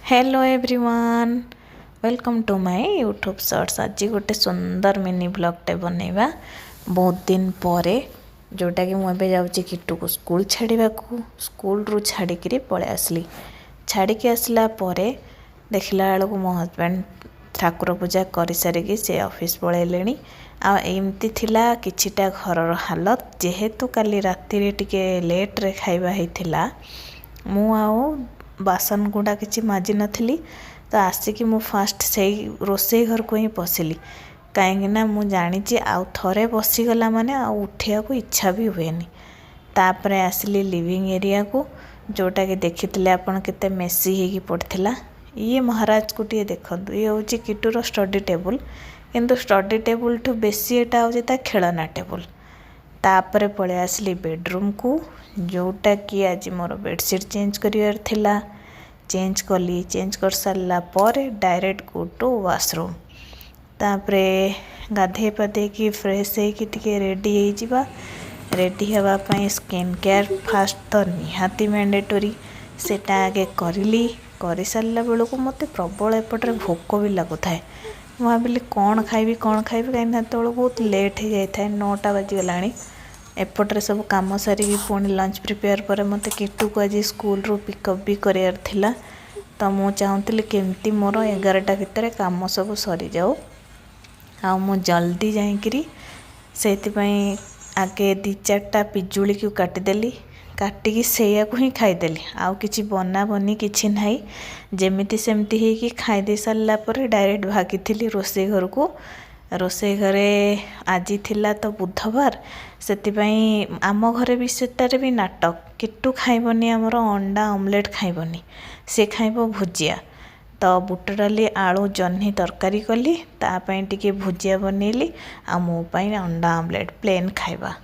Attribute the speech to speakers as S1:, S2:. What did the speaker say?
S1: Hello everyone welcome to my YouTube shorts. आज गोटे सुंदर मिनी ब्लॉगटे बनैबा बहुत दिन पर जोटा कि मुझे जाऊँगी किट्टू को स्कूल छाड़ा स्कूल रू छाड़ी पलि आसली। छाड़ी आसला देखला बेलू मो हजबैंड ठाकुर पूजा कर सारिकी से ऑफिस पलैले। आमती थिला किछिटा घरर हालत जेहेतु काली राति टिके लेट्रे खाइबा होइथिला मु आउ बासन गुड़ा किसी माजि नथिली। तो आसिकी मु फास्ट से रोसे घर को ही पशिली कहीं मु जानी आउ थरे पशिगला माने आउ उठिया को इच्छा भी हुएनी। तापरे आसली लिविंग एरिया को जोटा कि देखिथिले आपण केते मेसी हेकी पड़थिला। ये महाराज को टे देखंतु ये हूँ किटूर स्टडी टेबुल किंतु स्टडी टेबुल ठू बेसी एटा हूँ ता खेलना टेबुल। तापरे पळे आसली बेडरूम को जोटा कि आज मोर बेडसीट चेंज करिवार थिला। चेंज कली चेंज कर सारा पर डायरेक्ट गो टू वाशरूम। तापरे गाधे पाधे कि फ्रेश होके रेडी हो रेडी होगापाई स्किन केयर फास्ट तो निहाती मैंडेटोरी सेटा आगे करी कर सारा बेलू मत प्रबल एपटे भोक भी लगुए। मुझे भाविली कौन खाइबी कहीं तो बहुत लेट हो जाए 9टा बाजीगला। एपटे सब कम सारिकी पुणी लंच प्रिपेयर पर मत किट्टू को आज स्कूल रू पिकअप भी करार थिला। तो मु चाहूँगी केमती मोर 11टा भितर कम सब सरी जाऊ मु जल्दी जाकरी से आगे 2-4टा पिजुली को काटिदेली काटिकी से ही खाईदेली। आउ किछि बना बनी किछि नाही जेमिति सेमती ही खाईदे सारा पर डायरेक्ट भागी रोसे घर को। रोसे घरे आज थिला तो बुधवार से आम घरे भी सेटारे भी नाटक किट्टू खाइबनी आमर अंडा ऑमलेट खाइबनी से खाइब भुजिया। तो बुट डाली आलू जह्नी तरकारी कली तापाई टिके भुजिया बनैली आ मो पाई अंडा ऑमलेट प्लेन खाइबा।